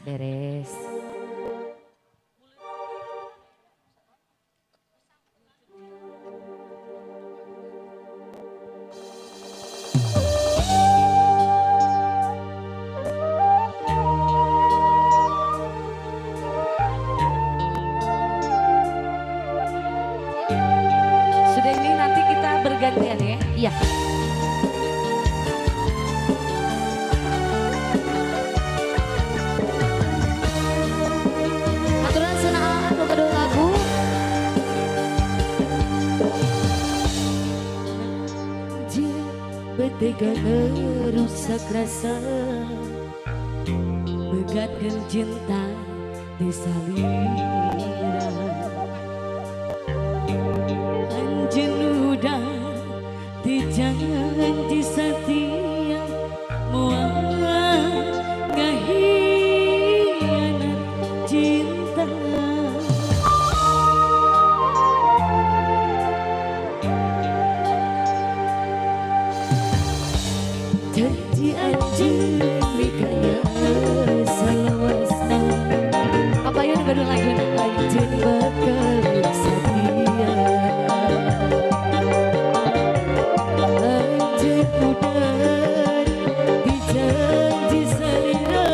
beres. Sudah ini nanti kita bergantian ya. Iya. Aturan senaan kedua lagu. Betega ngerusak rasa, megatkan cinta disalira. Anjen udah dijanji setia, mual ngahianat cinta. Janji anjing mikanya salawasna, apa yang gaduh lagi anjing bakal setia. Anjing udah dijanji salira,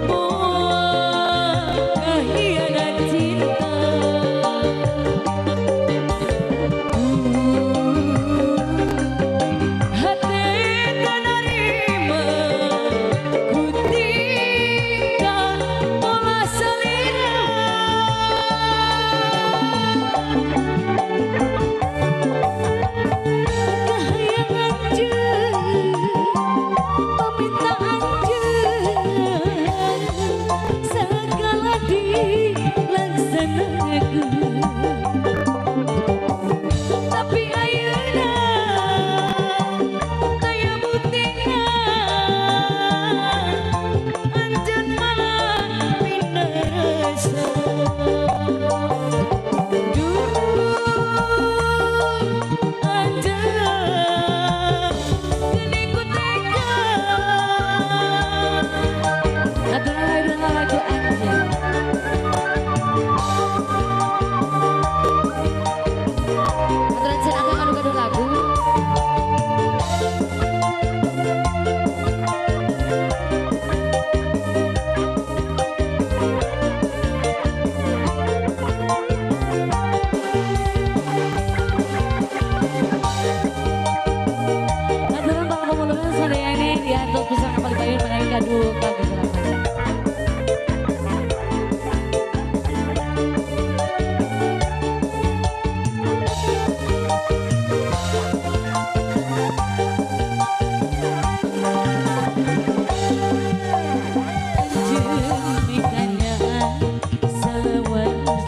mual ngahianat cinta. Tapi ayeuna aya buktina, anjeun malah pindah rasa. Anjeun geuning ku tega, aturan lagu anjeun. Aturan senang kadu-kadu lagu. Aturan bakal pemuluhan sadayana diatur pisang kapal payun menawi kadu lagu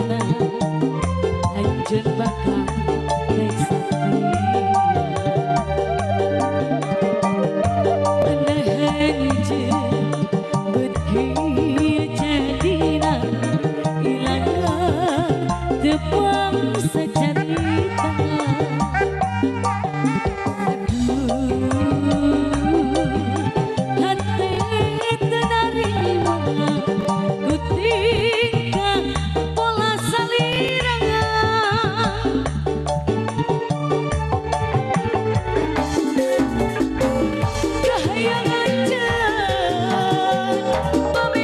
lagu. Anjeun bakal naik satria, nah anjeun beut jadina ilang tepang sacarita. Hati teu narima ku tingkah pola salira. Kahayang anjeun pamit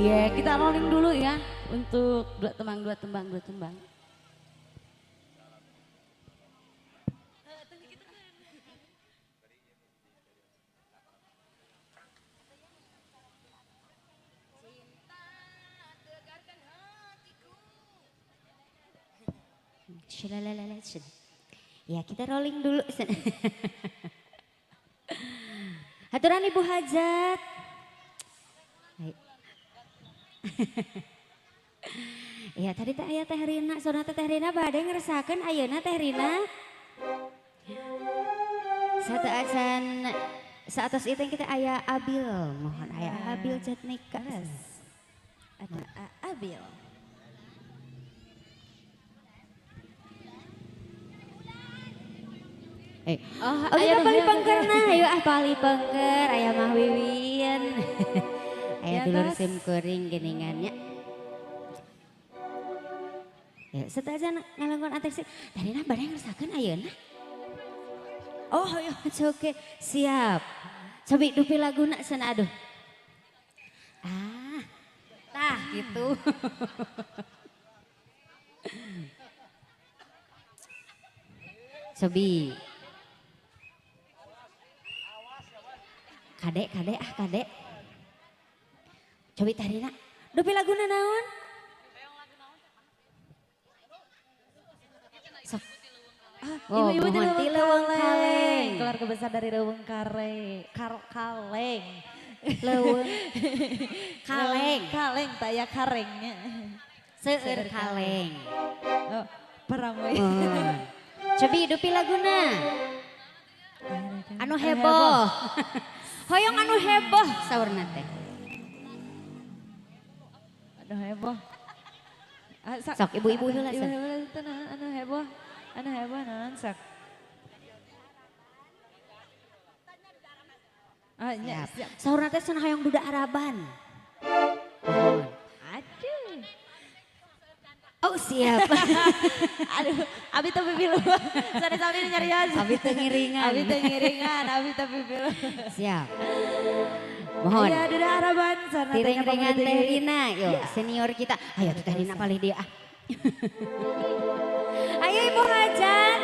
Iya, kita rolling dulu ya untuk dua tembang. Ya kita rolling dulu. Haturan Ibu Hajat. Ya tadi teh aya Teh Rina, sonata Teh Rina bade ngerasakeun ayeuna Teh Rina. Saatos itu kita aya Abil, mohon aya Abil Jatnika. Ada Abil. Ayo Pali Pengker nah, ayo Pali Pengker, aya Mah Wiwin. Aya dulur sim kuring geningannya. Ya, setelah ngalangkon ateksi, tadi nah bareng ngerasakeun ayeuna. Oh, ya oke, siap. Cobi dupi laguna sana aduh. Tah gitu. Cobi. Kadek. Cobi tadi nak, dupi laguna naon? Sok. Ibu-ibu di Leuweung Kaleng. Keluarga besar dari Leuweung Kaleng. Leuweung Kaleng. Kaleng taya karengnya. Seueur Kaleng. Oh, paramoy. Cobi dupi laguna. Anu heboh. Hoyong anu heboh saurna teh. Anu heboh. Sok ibu-ibu heula sok. Anu heboh naon sok. Siap. Saurna teh cenah hoyong duda Araban. Aduh. Oh siap. Aduh, abi teu pipilu. Sare-sare nyarios. Abi teu ngiringan. Abi teu pipilu. Siap. Mohon. Aya duda Araban sareng Tiring-tiringan Teh Rina, yuk senior kita. Ayo Teh Rina palih dia. Ayo Ibu Hajat.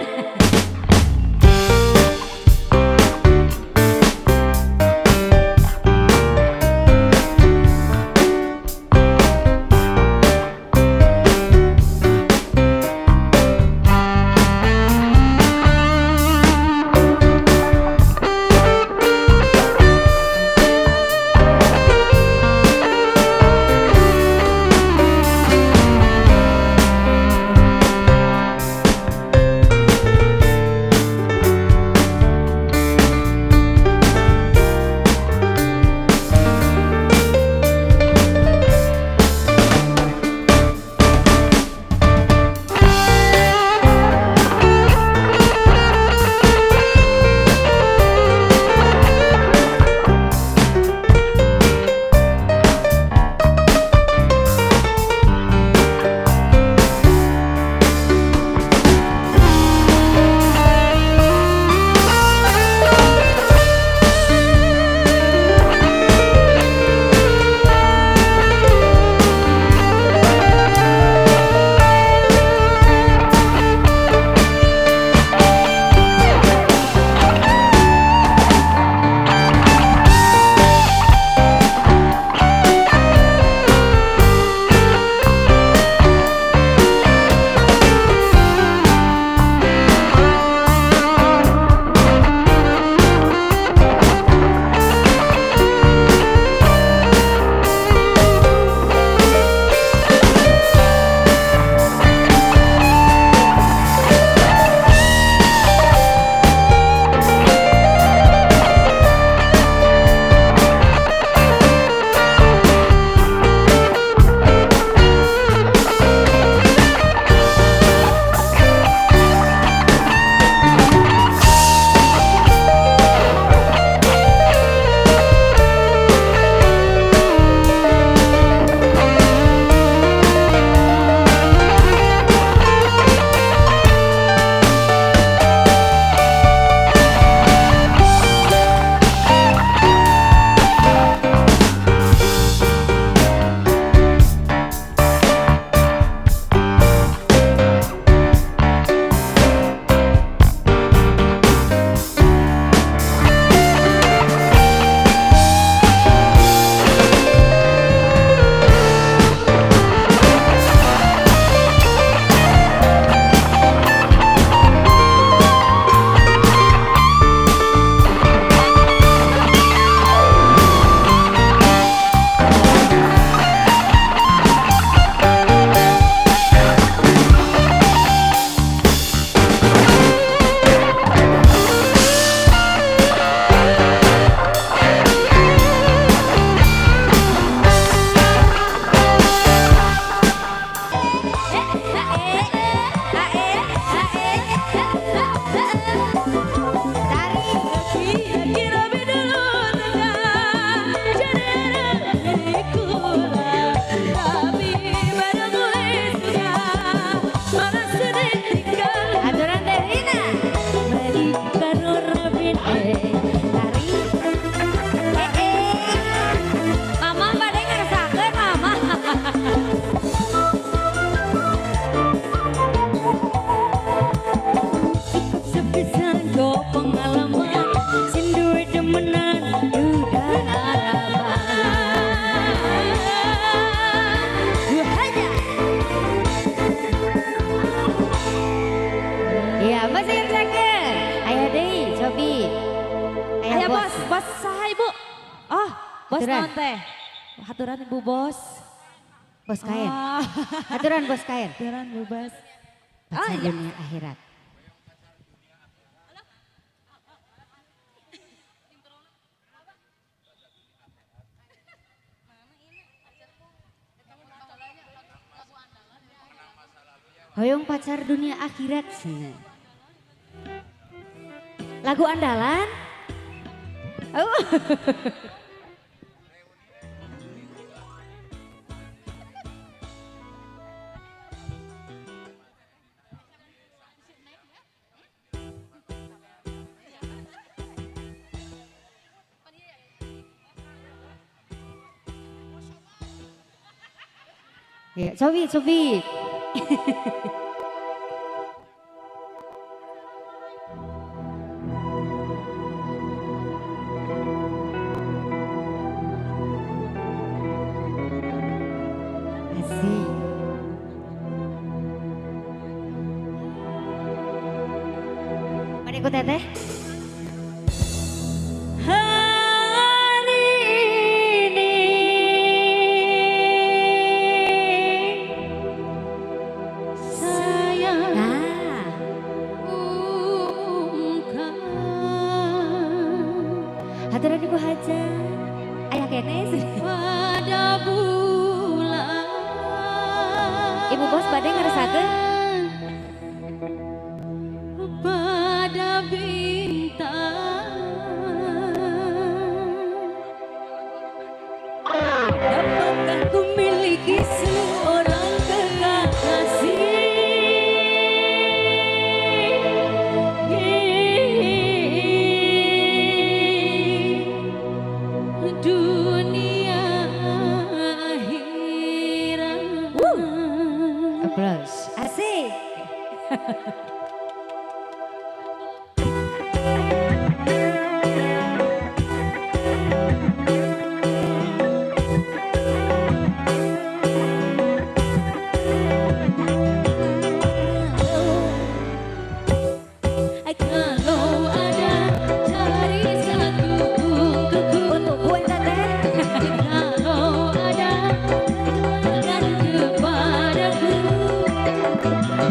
Bos saha Ibu? Oh, bos Haturan. naon teh? Haturan Ibu Bos. Bos kain. Ah, Aturan bos kain. haturan Bu Bos. Pacar iya. dunia akhirat. Hoyong pacar dunia akhirat. Lagu andalan. Oh. Ya, cobi. Asik. Mari ikut teteh. Hari ini saya ungkap. Haturan Ibu Haja. Ayah kene pada bulan. Ibu Bos badai ngerasakeun pada bintang. Dapatkah ku miliki seorang kekasih dunia akhirat. Applause. Asik. Kalau ada dari satu untukku untuk buat teteh. Kalau ada dan kepadaku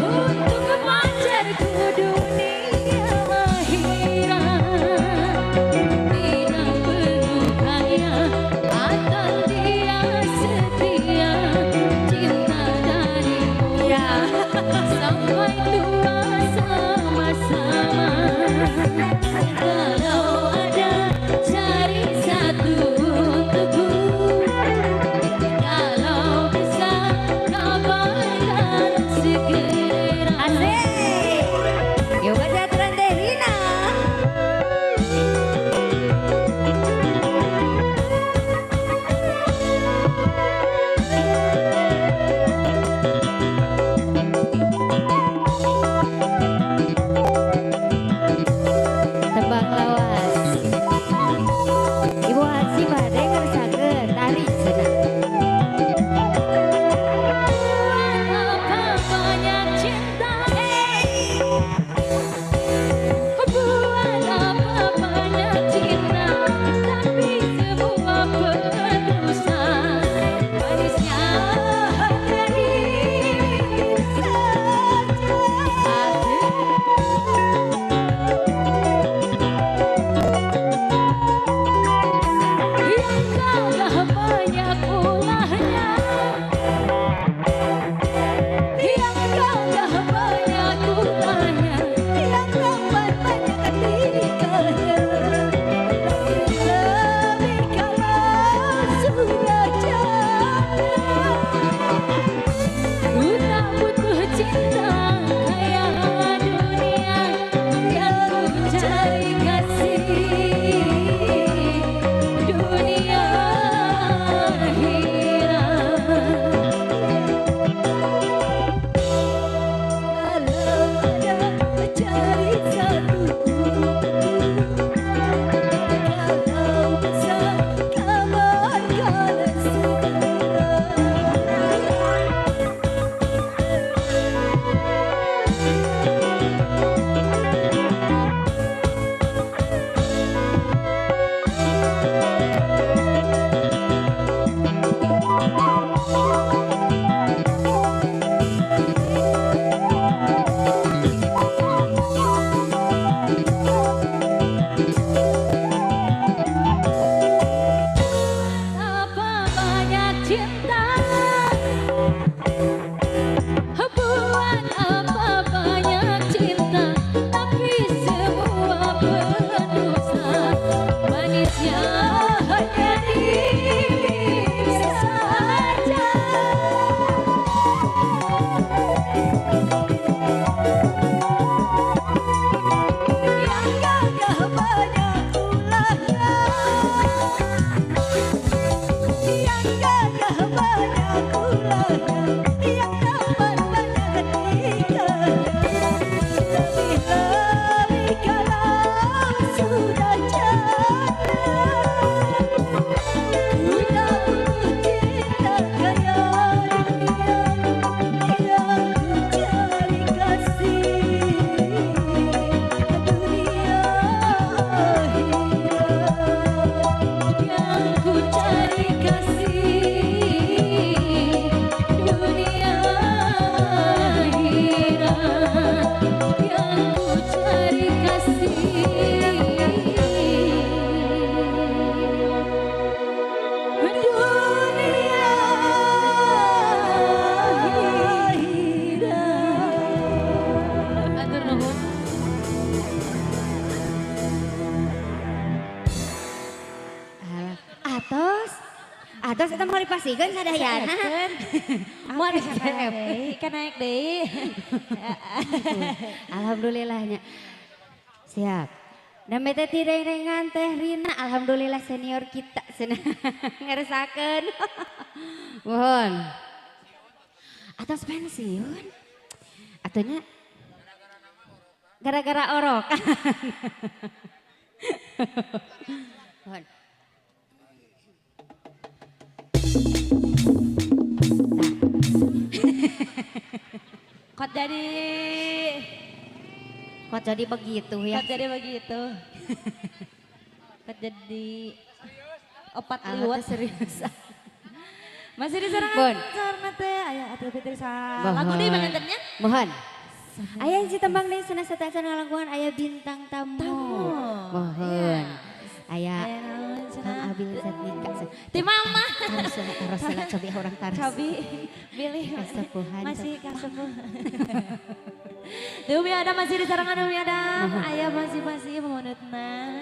untuk memancar Eta mau dipasikeun sadayana. Mau disep. Kan naik deh. Alhamdulillahnya. Siap. Dan bete tirengan teh Rina, alhamdulillah senior kita cenah ngeresakeun. Mohon. Atas pensiun. Atunya gara-gara orok. Mohon. Kok jadi begitu ya? Kok jadi begitu. Kok jadi opat Alat liwat. serius. Masih di serangan. Bon. Sarana teh aya atuh Fitri sa. Mohon. Lagu deui mangantennya. Mohon. Aya hiji tembang deui cenah satacan ngalangkungan aya bintang tamu. Mohon. Aya Kang Abil Zatika. Ti mama. Tarosela cobi orang taros. Cobi pilih Kasepuhan. masih kasepuh. Umi Adam masih di sarangan Umi Adam. Ayah masih memonetna.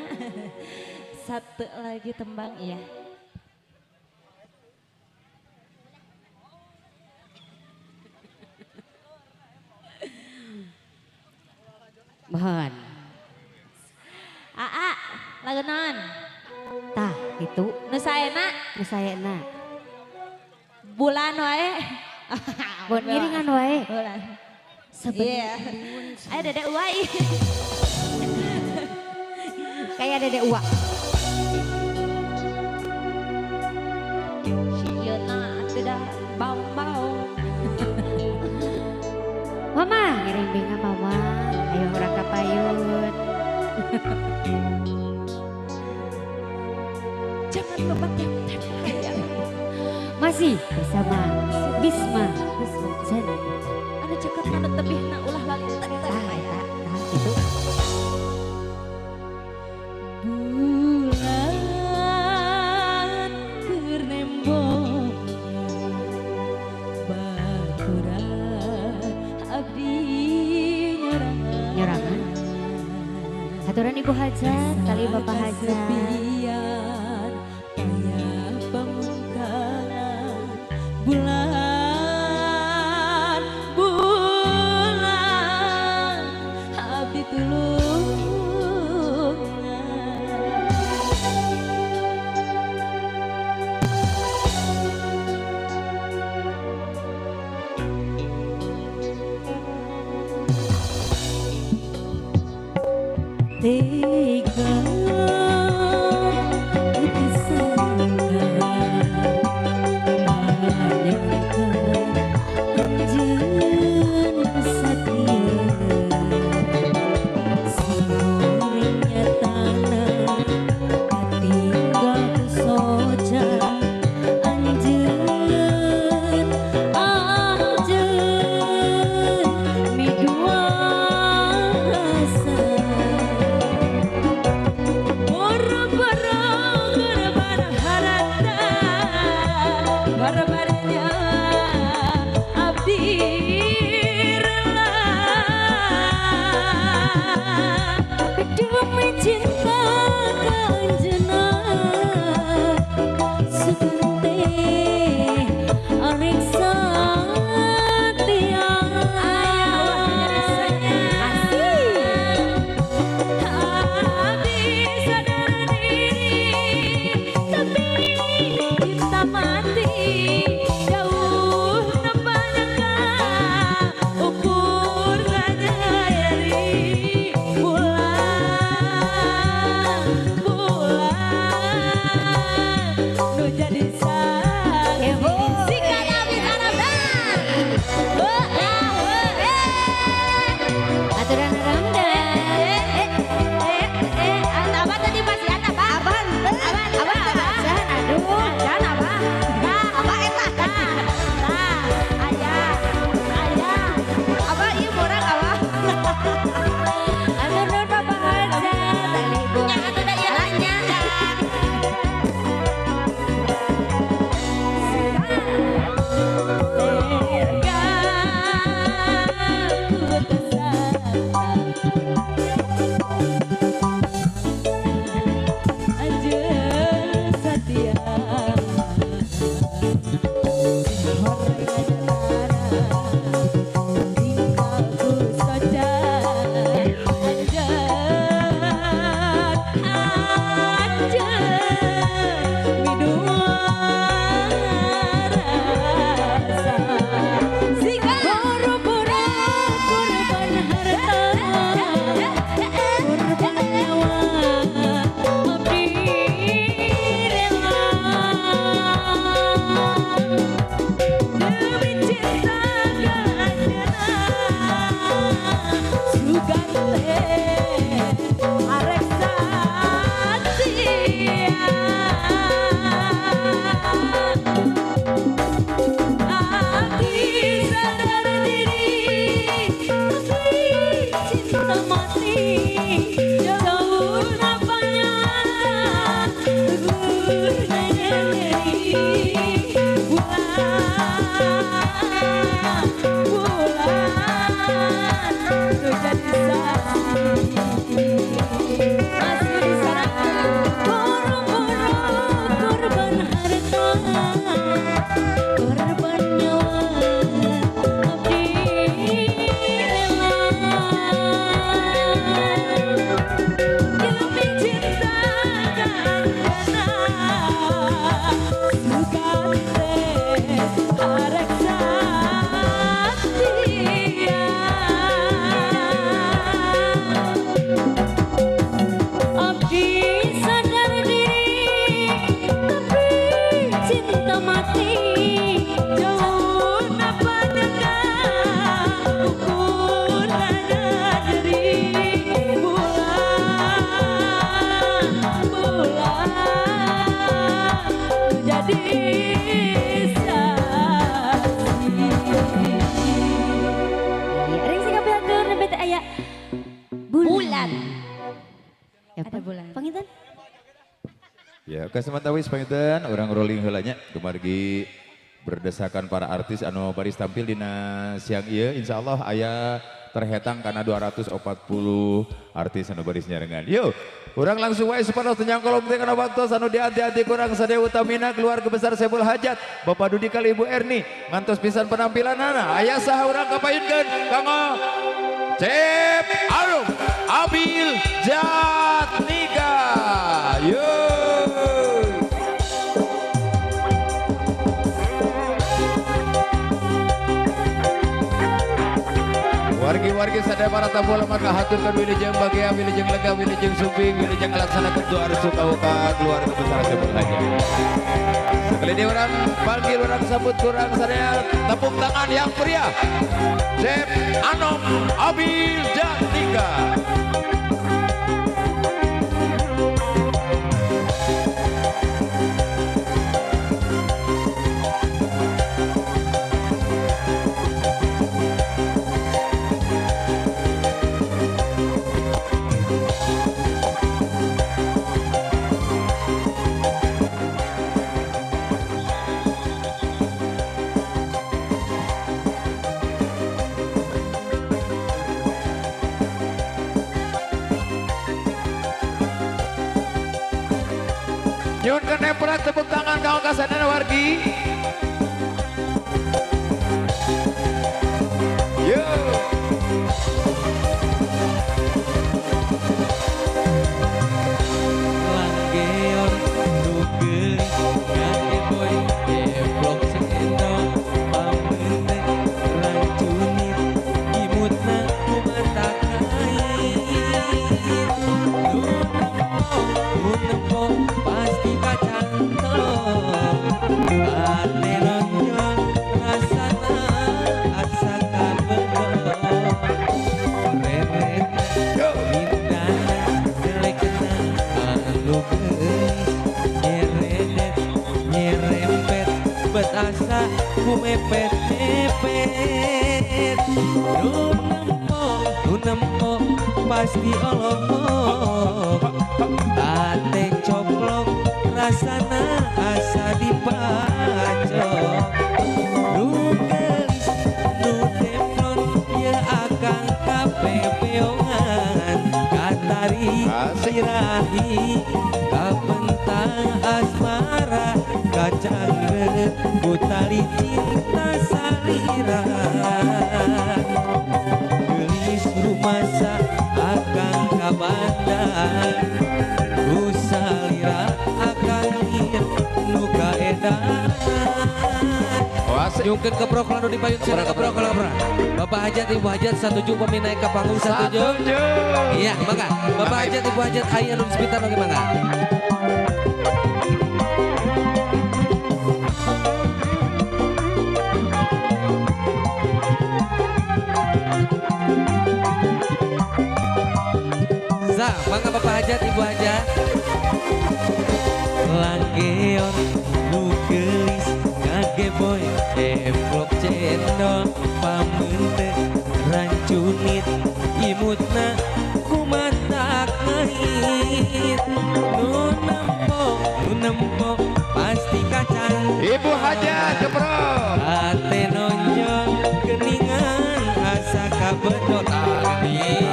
Satu lagi tembang iya. Mohon. Aa, lagu naon? Tah, itu Nu saena nu saena. bulan wae. Bon iringan wae. Bulan. Sebenarnya Ayo Dede Uwai. kayak Dede Uwa. Sieuna tidak bau-bau. Mama, ngiring binga mama. Ayo orang kapayun. Jangan lupa tap-tap hayang. Masih bersama Bisma. Zen. Anu cekot anu tebihna ulah lali teh. Itu. Bulan keur nembong baturan abdi Nyorangan. Aturan Ibu Hajat, kali Bapak Hajat. sepian payah pemungkaran bulan abdi tulungan. Tega putus sangka panjangkan anjeun satia simurnya tanah katinggal soja anjeun midua rasa Ya, kesemantawis pangitan orang rolling heulanya kemargi berdesakan para artis anu baris tampil dina siang ieu insyaallah aya terhetang karena 240 artis anu baris nyarengan. Yuk, urang langsung wae supados tenyang kolom teh kana waktos anu dianti-anti kurang sadaya utamina keluarga besar Sebul Hajat, Bapak Dudi kali Ibu Erni, ngantos pisan penampilanana. Aya saha urang kapayunkeun kanggo Cep Arum Abil Jatnika. Yuk. Wargi-wargi sadaya para tamu maka haturkan wilujeng bahagia, wilujeng lega, wilujeng suping, wilujeng laksanakan doa restu kauka keluarga besar Sebul Hajat. Sekali ini orang panggil, orang sambut kurang sadaya tepuk tangan yang meriah. Cep Anom Abil Jatnika. Nyun kenemperan tepuk tangan kau kasanana wargi. Yo. Langgeon dugeun ngake boy geblok cendol pamene rancunit imutna kumatak Unempo pasti kacantong ane nonyon rasana asa kabedon remet lindana jelekna anu geus nyeredet nyerempet bet asa kumepet-mepet nunempo pasti olok ate coplok rasana asa dipacok nu geus nu teflon ye akang kapepeongan katari sirahi kapentang asmara kacangreut butali cinta salira gelis rumasa akang kabandang salira akan lihat nuka edan nyungkeun keprok lalu dipayun sira keprok Bapak Hajat Ibu Hajat satuju peminai ke panggung satuju iya mangga Bapak Hajat Ibu Hajat aya nu sebentar lagi mangga mangga Bapak Hajat Ibu Hajat langgeon nu gelis ngage boy eplok cendol pamente rancunit imutna kumatak ngahit nu nempo pasti kacang Ibu Hajat Jepro ate nonjol keningan asa kabedot ani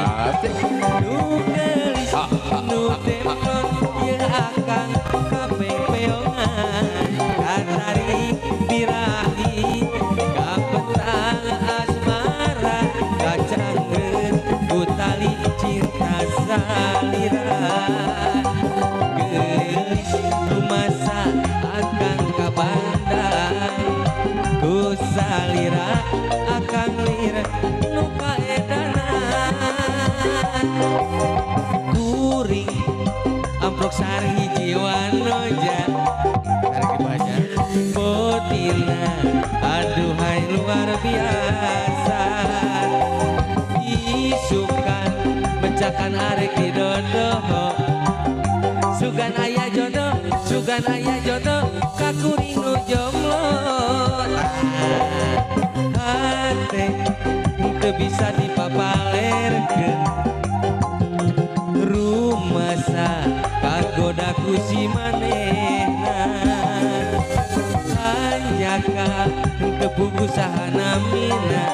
nu gelis nu teflon ye akang kapepeongan katari birahi kapentang asmara kacangreut butali cinta salira gelis rumasa akang kabandang ku salira akang lira nu kaedanan kuring amprok sari jiwa noja tarik baca botina aduhai luar biasa isukan mencakan arek di dodoh sugan ayah jodoh kakuring nu jomblo hate teu bisa dipapalerkeun rumasa kagoda ku si maneh pugu sahana mina.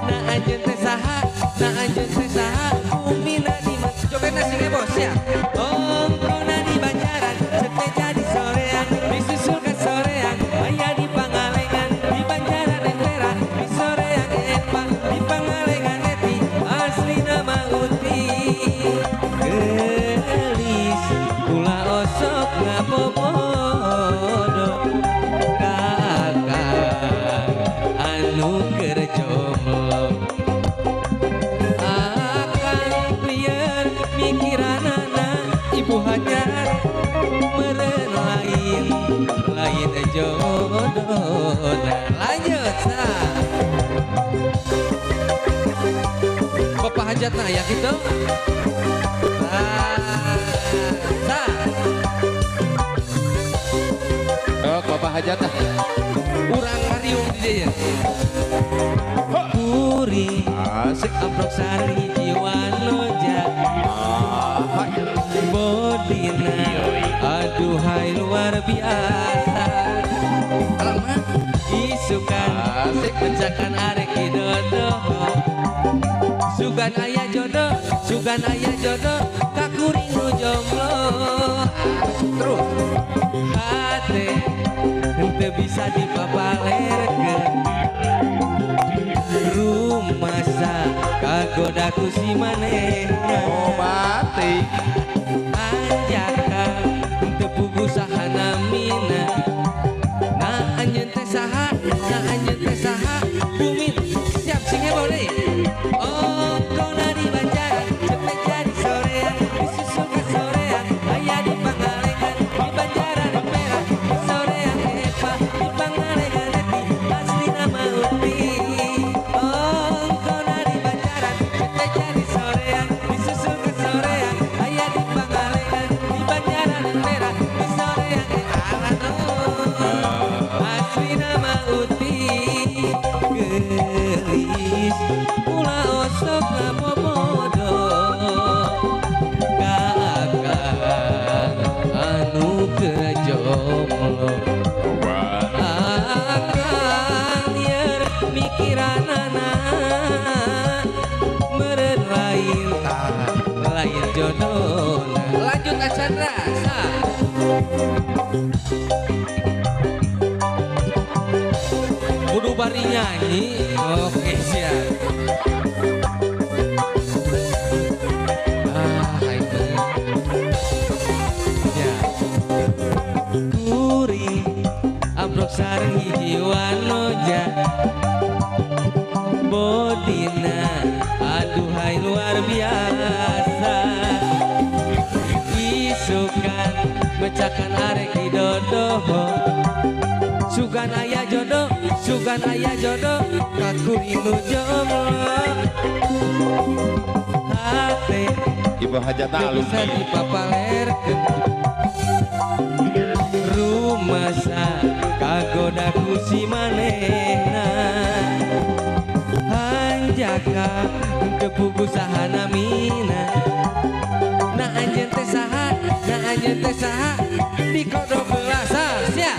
Na anjeun teh saha, na anjeun teh saha, umina di mana? Joget nasi bos ya. Ongkona di Banjaran, cete jadi sorean, disusul ke sorean, aya di Pangalengan, di Banjaran yang merah, di sorean epa, di Pangalengan eti, asli nama uti. Gelis, ulah osok ngabobodo, kakak anu kerjomlo. Akan liar mikiranana ibu hajar meren lain jodoh. Lanjut sah. Bapak hajat nah ya gitu. Sah. Oh, Bapak hajat ah. Urang kariung di dia. Puri Asik. amplok sari jiwa noja. Bodina aduhai luar biasa. Alamak isukan pencakan arek idodo. Sugan ayah jodoh, sugan ayah jodoh, kakuring nu jomblo. Terus hati henteu bisa dipapalerkeun. Rumasa kagodaku si manehna. Oh, batik. Anjaka henteu pugu sahana mina. Na anjeun teh saha, na anjeun teh saha, bumi siap sing heboh deui. Oh, kona di Banjaran, cepet jadi sorean, disusul ke sorean, aya di Pangalengan, di Banjaran yang merah, di sorean epa, di Pangalengan eti, asli nama uti. Oh, kona di Banjaran, cepet jadi sorean, disusul ke sorean, aya di Pangalengan, di Banjaran yang merah, di sorean asli nama uti. Gelis ulah osok ngabobodo, kakak anu kerjomlo. Akan liar mikiranana meureun lain jodohna. Lanjut Acandra sah. Kudu bari nyanyi. Oke siap. Itu ya. Kuring amplok sareng hiji wanoja. Bodina aduhai luar biasa. Isukan mecakan arek idodoho. Sugan ayah jodoh, sugan ayah jodoh, kakuring nu jomblo. Hate Ibu hajat teu alus. bisa dipapalerkeun. Rumasa kagodaku si manehna. Hanjaka henteu pugu sahana mina. Na anjeun teh saha, na anjeun teh saha, di kodok belasa sia.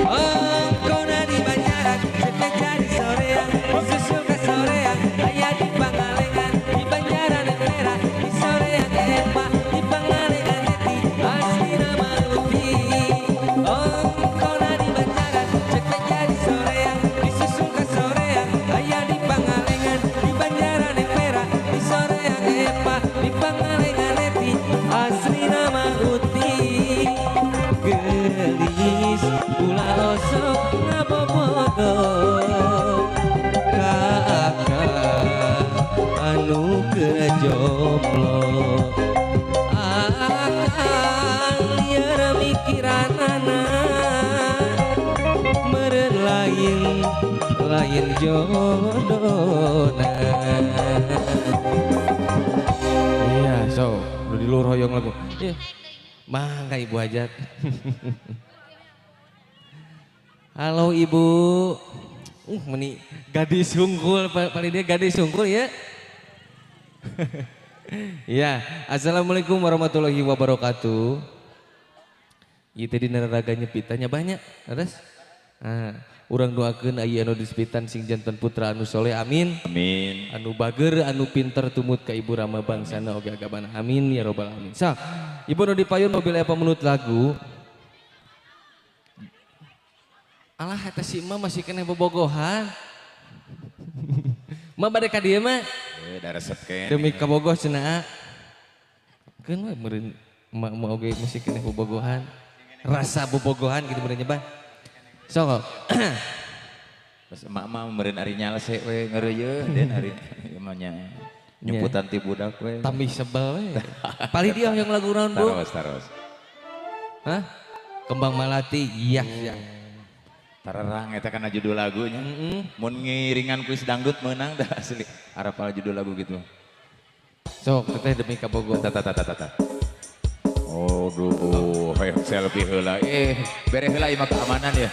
Ongkona di Banjaran, cepet jadi sorean, susul ke sorean, aya di Pangalengan, di Banjaran yang merah, di sorean epa, di Pangalengan eti, asli nama uti. Ongkona di Banjaran, cepet jadi sorean, disusul ke sorean, aya di Pangalengan, di Banjaran yang merah, di sorean epa, di Pangalengan eti, asli nama uti. Gelis ulah osok ngabobodo, kakak anu kerjomlo. Akan liar mikiranana meureun lain jodohna. Iya, so udah di luar hoyong lagu. Iya. Mangga Ibu Hajat. Halo Ibu. Meni gadis hungkul, paling dia gadis hungkul ya. Ya, assalamualaikum warahmatullahi wabarakatuh. Itu di neraka nyepitanya banyak, terus. Nah, Urang doakeun aya anu disepitan sing janten putra anu soleh amin. Amin. Anu bager anu pinter tumut ka ibu rama bangsana oge agabana amin ya robbal alamin. Sa, ibu nu dipayun mobil apa menurut lagu? Alah eta si emak masih kena bobogohan. Emak bade ka dieu mah. Da resep kene. Demi kabogoh cenah. Keun we meureun emak oge masih kena bobogohan. Rasa bobogohan gitu meureun nya, Bang. Sok. Pas emak-emak meureun ari nyalse we ngeureuyeun den ari emanya. Nyumputan ti budak we. Tambih sebel we. Pali dia yang lagu naon, Bu? Taros. Hah? Kembang Melati. Iya, iya. Tararang eta kana judul lagunya. Mun ngiringan kuis dangdut meunang dah asli. Arapal judul lagu gitu. Sok, teteh demi kabogoh. Tata. Oh, duh, hoyong selfie heula. Bere heula ieu mah keamanan ya.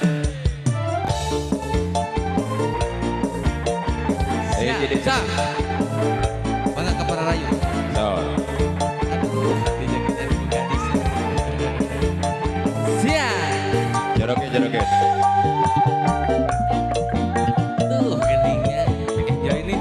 Ayo jadi Sa. Bangga ka para rayu. so. Aduh, dijaga-jaga gadis. Siap. Joroke. Tuh, endingnya. Ya ini.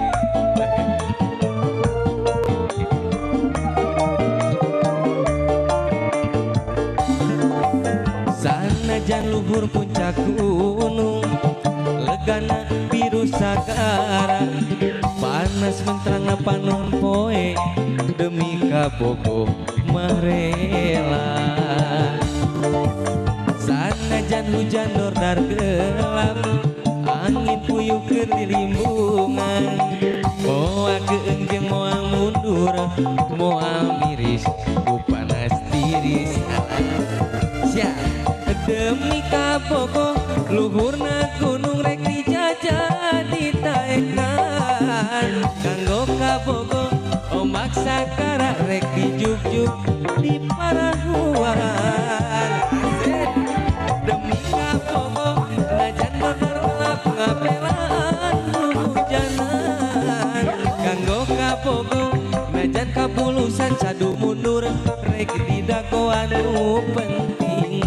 Sanajan luhur puncak gunung, legana biru sagara, panas menterang panon poe, demi kabogoh marela. Sanajan hujan dordar gelap, angin puyuh keur dilimbungan, moal keungjeng moal mundur, moal miris ku panas tiris. Siap demi kabogoh luhurna gunung rek dijajah ditaekan, kanggo kabogoh omak sakara rek dijuk-juk di parahuan. Demi kabogoh najan bergelap ngapelaan hujanan, kanggo kabogoh najan kapulusan sadu mundur rek didagoan nu penting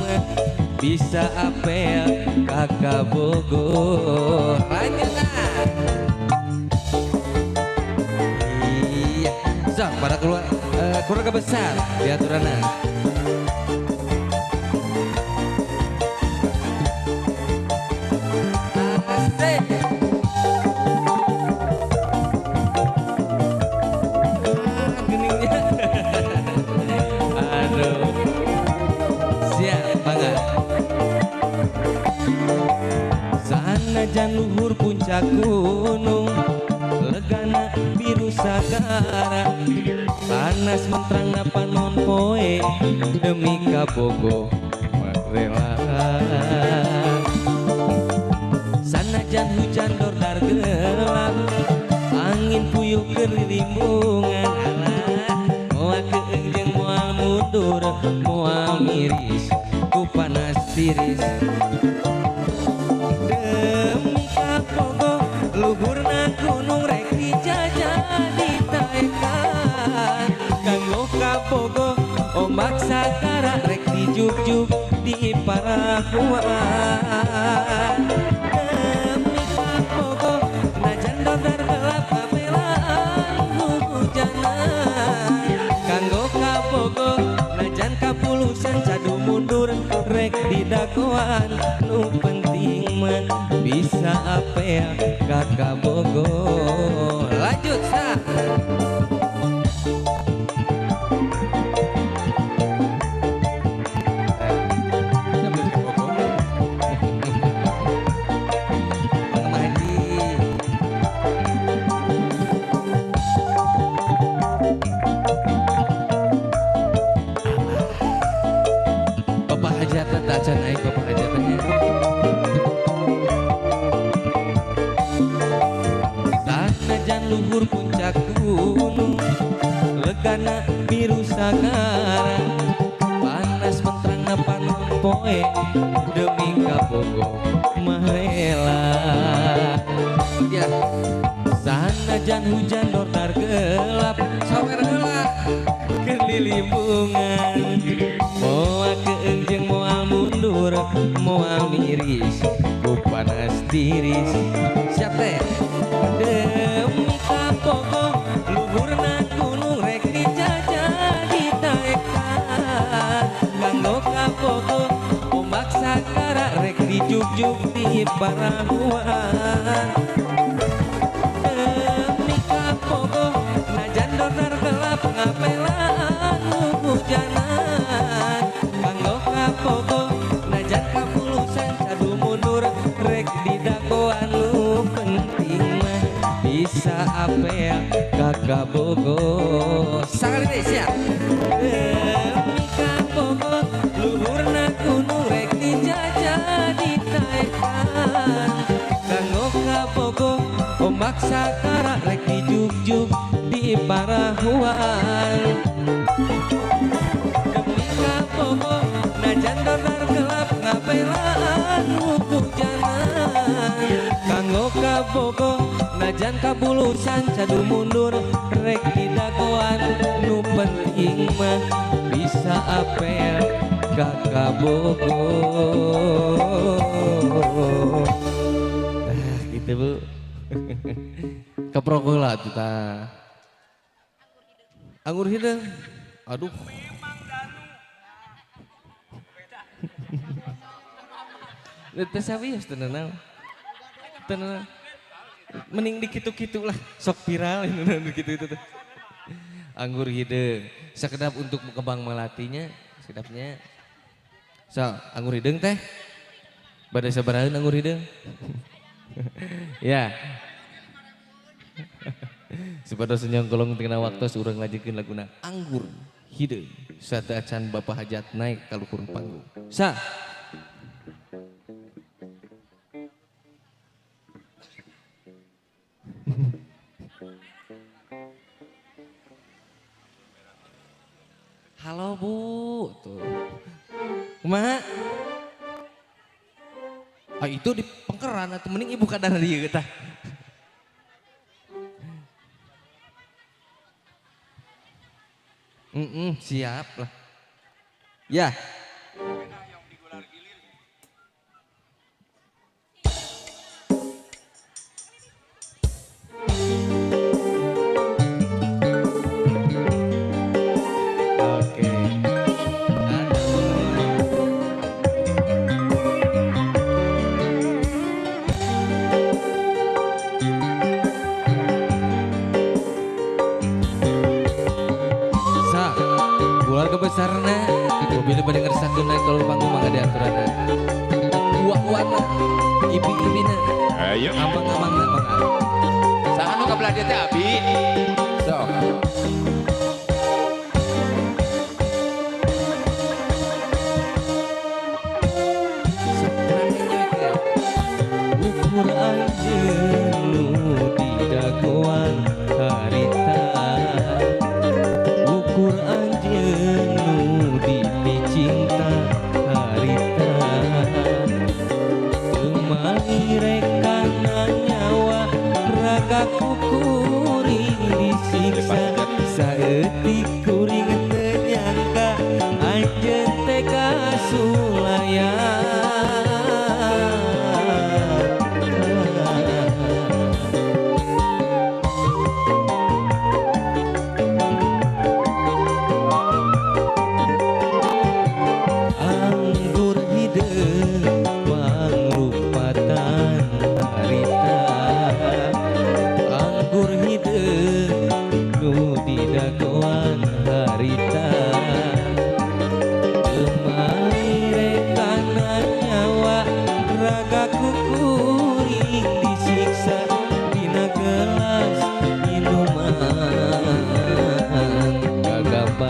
bisa apel kakak Bogor. Lanjutlah. Iya, sok para keluarga besar di aturanna. Asik. Geningnya. Aduh. Siap banget. Sanajan luhur puncak gunung, legana biru sagara, panas menterang panon poe, demi kabogoh marela. Sanajan hujan dordar gelap, angin puyuh keur dilimbungan, moal keungjeng moal mundur, moal miris ku panas tiris. Demi kabogoh luhurna gunung rek dijajah ditaekan, kanggo kabogoh ombak sakara rek dijuk-juk di parahuan. Demi kabogoh najan dodar gelap kapelaan hujanan, kanggo kabogoh najan kapulusan sadu mundur rek didagoan nu penting mah bisa apel kakak Bogor. Lanjut Sa. Bapak hajatan tak can aing bapak hajatannya. Sanajan luhur puncak gunung, legana biru sagara, panas menterang panon poe, demi kabogoh marela. Ya, sanajan hujan dordar gelap, sawer heula keur dilimbungan, moal keungjeng moal mundur, moal miris ku panas tiris. Siap teh. Demi kapogo luhurna gunung rek dijajah ditaekan. Kanggo kapogo ombak sakara rek dijuk-juk di parahuan. Demi kapogo najan donar gelap ngapelaan hujanan. Kanggo kapogo najan kapulusan cadu mundur rek didagoan lu penting mah bisa apel kakak bogo. Sakali deh siap. Demi kapogo luhurna gunung rek dijajah ditaekan. Kanggo kapogo ombak sakara rek dijuk-juk di parahuan. Demi kapogo najan donar gelap ngapelaan hujanan. Kanggo kapogo najan kabulusan cadu mundur rek didagoan nu penting mah bisa apel kakak bogo. Nah gitu bu. Keprok heula tuh tah. Anggur hidung. Aduh. Teu sawios teu neunang. Teu neunang. Mending dikitu-kitu lah, sok viral ini gitu-gitu tuh. Anggur hidung. Sekedap untuk kembang melatinya, sekedapnya. So, anggur hidung teh. Bade sabaraheun anggur hidung. Ya. Supados nyongkolong tingna waktu urang ngajikeun laguna Anggur Hidung. Saateu acan Bapak Hajat naik ka luhur panggung. Sa. Halo Bu, tuh. Kumaha? Ah itu di pengkeran atau mending ibu kadar dia kita. Siap lah. Ya. Besarna mobil pada ngeresakeun naik kalau panggung mangga diaturana uak-uakna ibi-ibina Ayo ambang-ambangna mangga saha nu kabelah dia teh abi sok ukur anjeun nu didagoan harita ukur anjeun cinta harita Kemangireka nyawa raga kuring disiksa saeutik kuring teu nyangka anjeun teh kasulayan.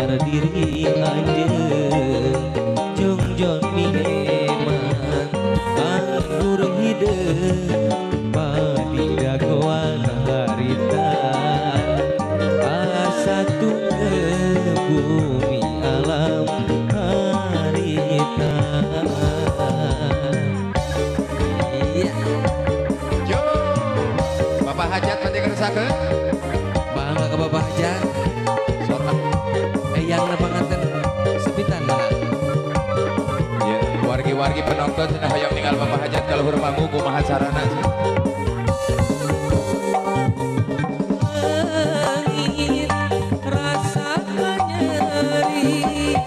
Diri anjeun jongjon mineman anggur hideung padi dagoan harita asa tunggu bumi alam harita. Iya. Yo Bapak Hajat mandi kerusakeun bangga ke Bapak Hajat yang napangaten sepitan mana? Ya, wargi-wargi Kumargi penonton cenah hoyong tinggal Bapak Hajat kalau berpanggung kumaha carana. Langit rasakan nyeri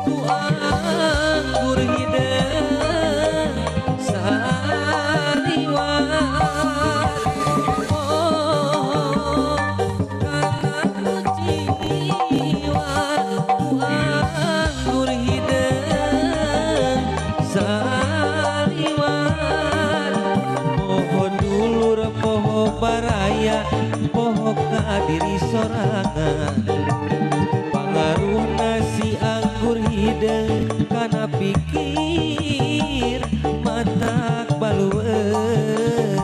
ku anggur hidung sariwat oh karena ku jiwa ku anggur hidung sariwat poho dulur poho baraya poho kadiri sorangan pangaruh nasi anggur hidung kana pikir matak balueung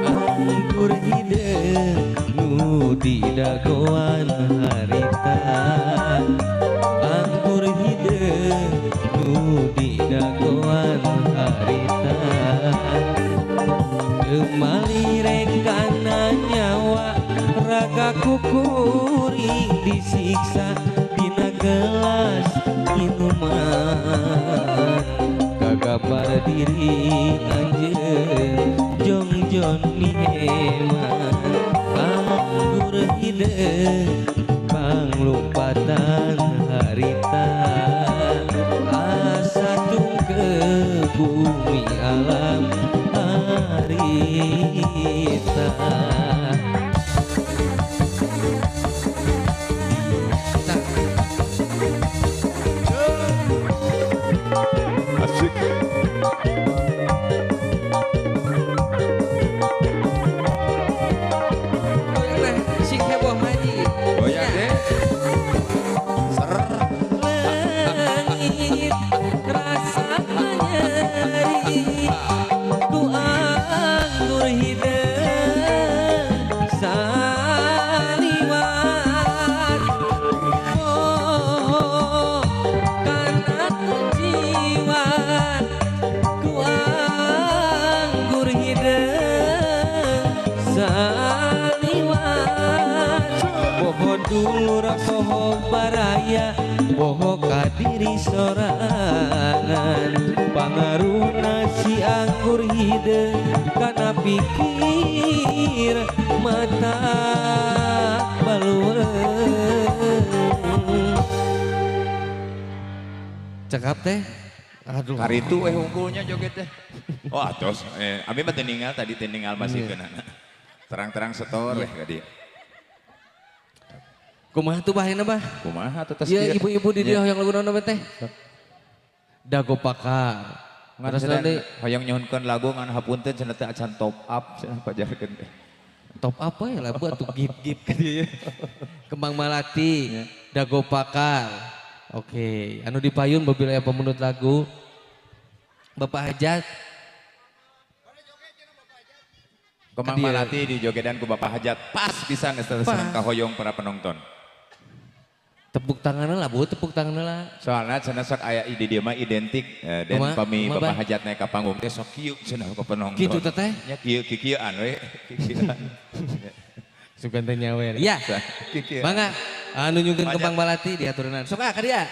anggur hidung nu di dagoan harita anggur hidung nu di dagoan harita kemali rekana nyawa raga kukuring disiksa dina gelas minuman kagabar diri anjeun jongjon nieman anggur hidung panglumpatan harita asa tung ke bumi alam harita Asik. sing heboh maji Oh ya deh. Ser. langit rasa nyeri ku anggur hidung saliwat oh karena ku jiwa ku anggur hidung saliwat poho dulur poho baraya poho kadiri sorangan pangaruh nasi anggur hidung kana pikir mata balueung cekap teh aduh Karitu unggulnya joget teh. Oh atos abi mah teu ninggal tadi teu ninggal masih keunana. Terang-terang setor weh ka dieu. kumaha tuh bahina bah Kumaha atuh tos ya kieu? ibu-ibu di dia yang lagu naon teh dago pakar Ngan terus cenah nanti hoyong nyohonkeun lagu ngan hapunten cenah teh acan top up cenah pajarkeun teh. top apa ya lah buat tuh gip-gip kan dia kembang melati dago pakar oke anu dipayun babila pemenut lagu Bapak Hajat Kemang Kadieu. Malati di jogedan ku Bapak Hajat pas pisan geus seneng ka hoyong para penonton. tepuk tangannya lah bu tepuk tangannya lah Soalnya cenah sok aya ide dia mah identik dan Kumaha? pami Kumaha, Bapak Bah? Hajat naik ka panggung teh sok kieu cenah ka penonton. gitu teteh Nya kieu-kieuan we. Kieuan. sugan teh nyawer ya Kieuan. mangga anu nyungkeun Hajat. kembang melati diaturenan sok ka dia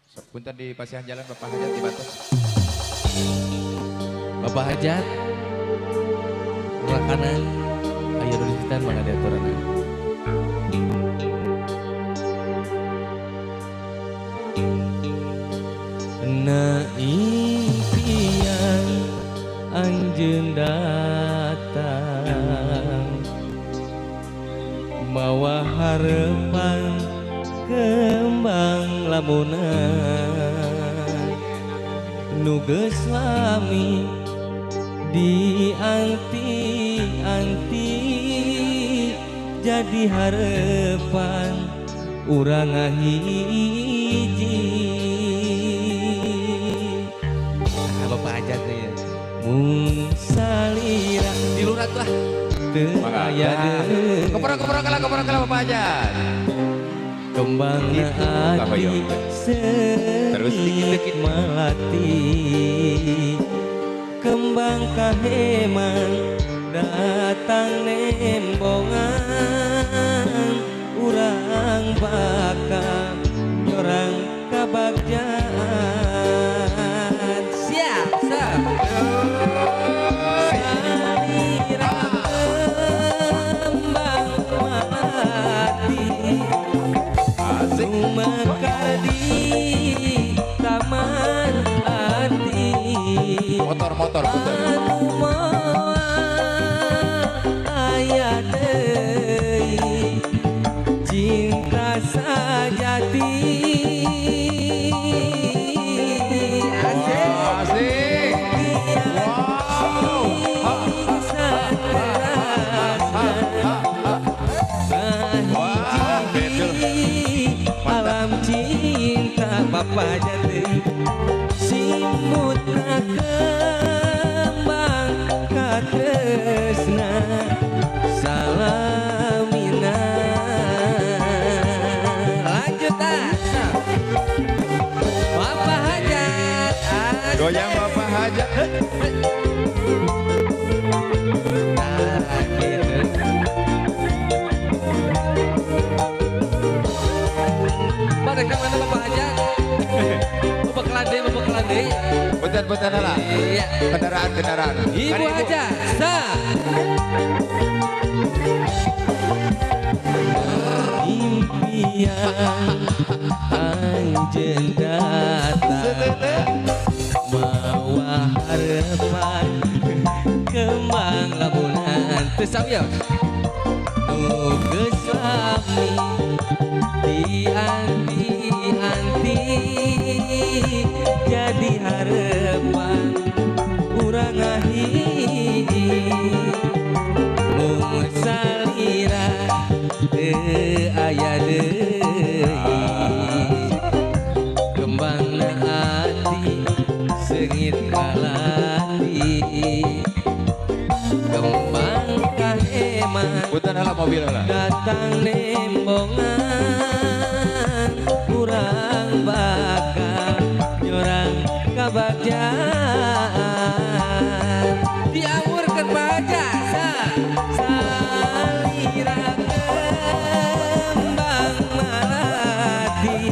Sok punten di pasihan jalan Bapak Hajat di Batos. Bapak Hajat sebelah kanan ayo dulu kita mangga diaturenan na impian anjeun datang mawa harapan kembang lamunan nu geus lami di anti-anti jadi harapan urang ngahiji nah Bapak Hajat teh ya mung salira dilurat lah teu aya deui Keprok-keprok kalah Bapak Hajat. kembang Lah, hati hoyong. Terus dikit-dikit. melati kembang kahemang datang nembongan urang bakal nyorang kebagjaan siap salira kembang melati mekar di taman hati Motor putar. anu moal aya deui cinta sajati Asik. alam cinta Bapak jati simut kembang katresna salamina lanjut Bapak hajat Goyang Bapak Hajat. Pada kemana Bapak hajat Bapak kelandai Putar lah. iya Kendaraan. Ibu aja, impian anjeun datang mawa harapan kembang labunan teu sawiya nu geus lami dianti-anti jadi harapan urang ahidi mung salira teu aya deui kembangna hati seungit kalati kembang kahemah Putar lah mobil lah. datang nembongan kurang bakal nyorang kabagjaan diawurkeun baja salira kembang melati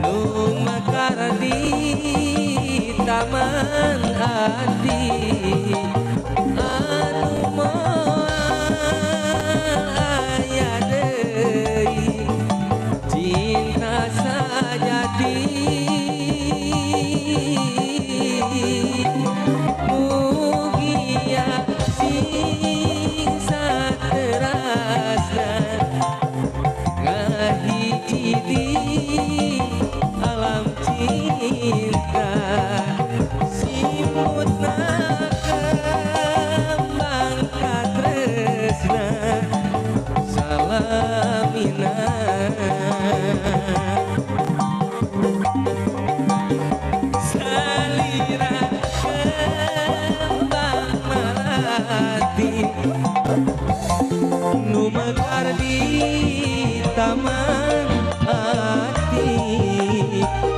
nu mekar di taman hati anu moal aya deui cinta sajati mugia sing saterasna ngahiji di alam cinta simutna kembang katresna salamina salira kembang melati nu mekar di taman hati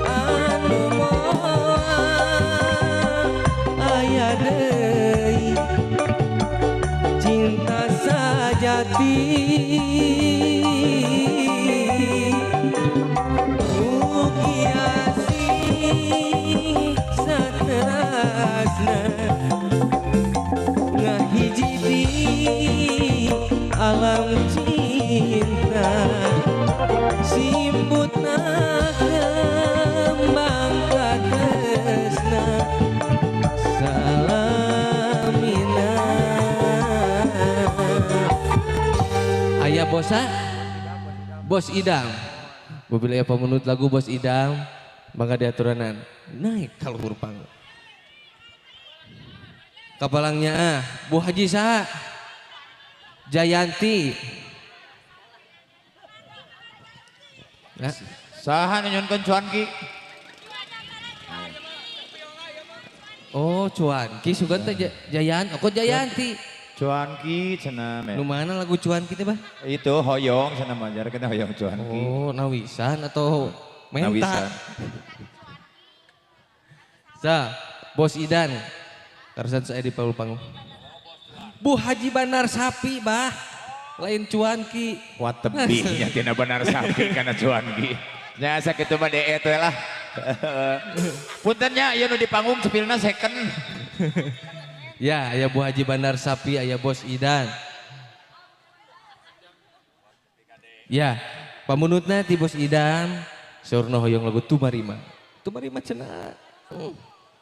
anu moal aya deui cinta sajati mugia sing saterasna ngahiji di alam cinta simbutna kembang katresna salamina aya bosa Bos Idam mobil aya pemenut lagu Bos Idam mangga diaturanan naik kalau hurpang kapalangnya Bu Haji saha Jayanti nah. Saha nyonkeun cuanki? Oh cuanki sugan teh Jayanti, kok Jayanti? Cuanki cenah me. Nu mana lagu cuan kita bah? Itu hoyong cenah majar kita hoyong cuanki. Oh, nawisan atau menta? Nawisan. Sa, Bos Idan. Karusan saya di panggung. Bu Haji Bandar Sapi bah. Lain cuanki. Wah tebihnya tina benar sapi karena cuanki. Nya sakitu mah DE teh lah. Puntennya ieu nu di panggung cepilna second. Ya, aya Bu Haji Bandar Sapi, aya Bos Idan. Ya, pamunutna ti Bos Idan, saurna hoyong lagu Tumarima. Tumarima cenah.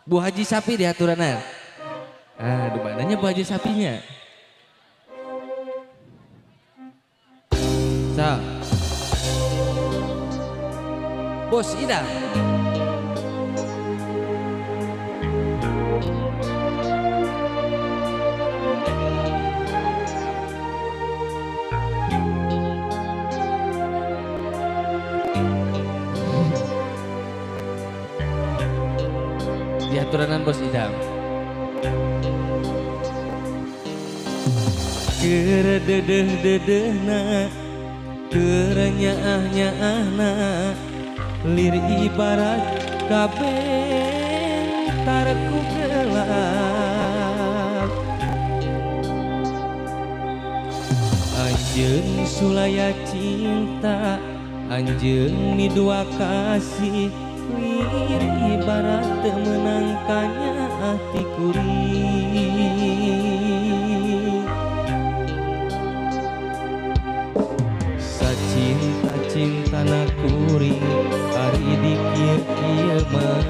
Bu Haji Sapi diaturanna. Ah, di mananya Bu Haji Sapinya? Sa. Bos Idan. Diaturanan Bos Idam. Kerededeh-dedehna, kerenyaah-nyaahna, lir ibarat kabeh tarku gelap. Anjeun sulaya cinta, anjeun midua kasih, lir ibarat menangkannya hati kuring. Sacinta-cinta na kuring, hari di kieu mah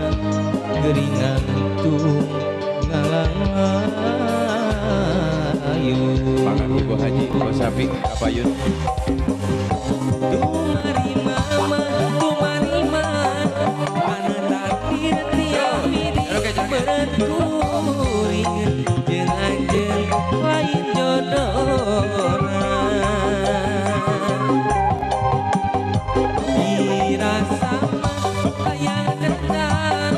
geringan tung ngalang ayu. Pangan Ibu Haji, Bos Sapi, kapayun. Tumarima kana takdir tiap midi berkuring jeung anjeun lain jodohna. Dirasa mah hayang dendam,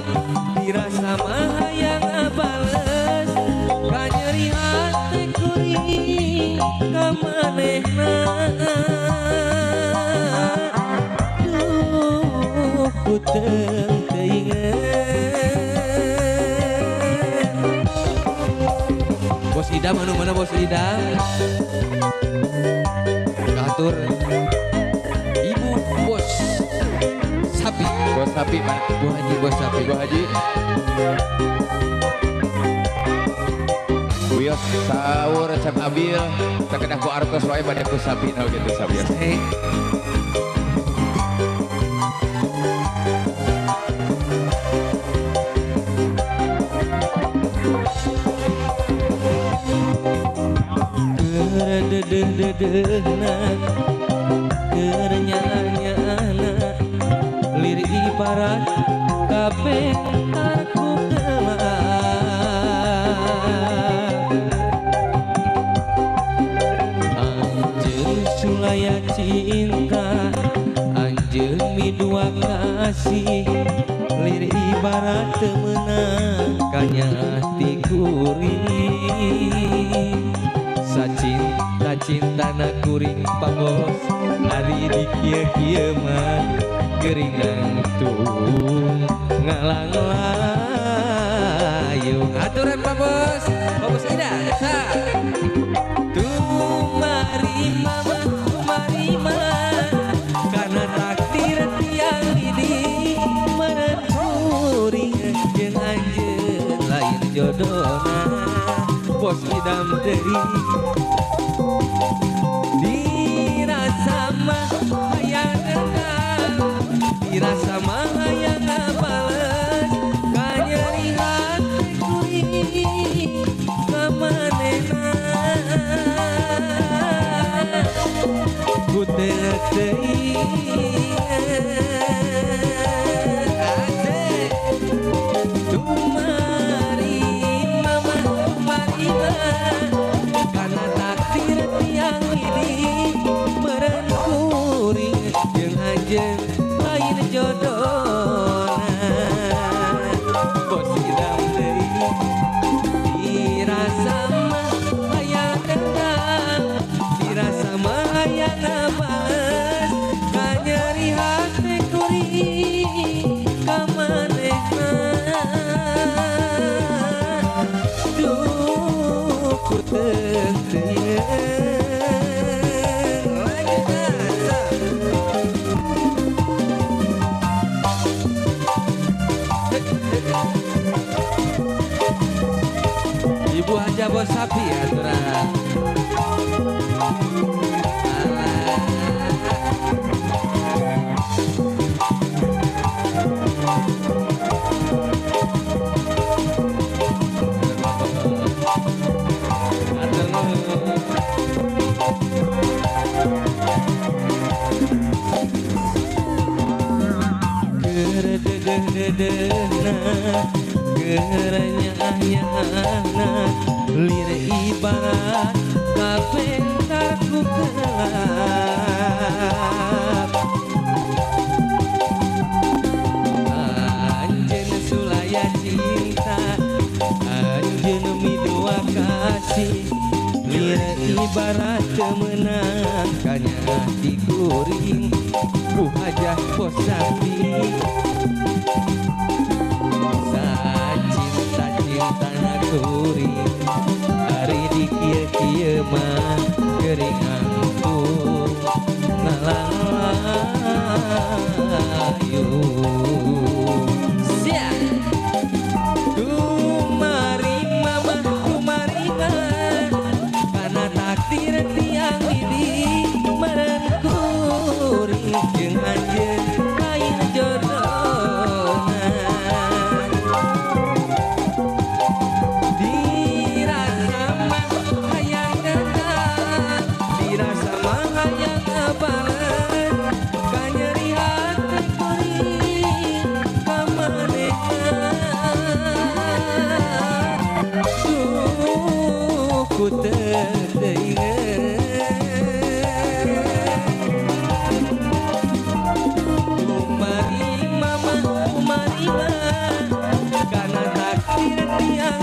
dirasa mah hayang bales, kanyeri hati kuring ka manehna. Ku teinget. Bos Idam, anu mana Bos Idam? Katur Ibu Bos Sapi. Bos Sapi mana? Bu Haji Bos Sapi. Bu Haji. Wios sahur Cep Abil, sakedah ku artos wae bade ku sapi na gitu sapi. Kerededeh-dedehna, kerenyaah-nyaahna, lir ibarat kabeh tarku gelap. Anjeun sulaya cinta, anjeun midua kasih, lir ibarat temenang kanya hati kuring. Sacinta na kuring pangos, hari di kieu mah geringan tung ngalang layung. Aturan Pak Bos, Pak Bos Idan. Tumarima karena takdir tiang ini menekuring jeung anjeun lain jodohna. Bos Idam deui dirasa mah hayang dendam, dirasa mah hayang bales, kanyeri hati kuring ka manehna. Ku teu teinget. Asik. Tumarima karena takdir tiang ini meren kuring jeung anjeun lain jodoh. ku teu teuing Ibu aja bos sapi ya turah. Geranya lire ibarat kafe karku gelap anjeun sulaya cinta anjeun midua kasih lire ibarat temenang kanya dikuring ku hajah posapi cinta kuring hari di kieu mah gering angtung ngalayu sia kumari mama kumari karena takdir tiang ini meren kuring jeung anjeun kain jodohna ku teuing kumari mama kumari mah kana takdir tiang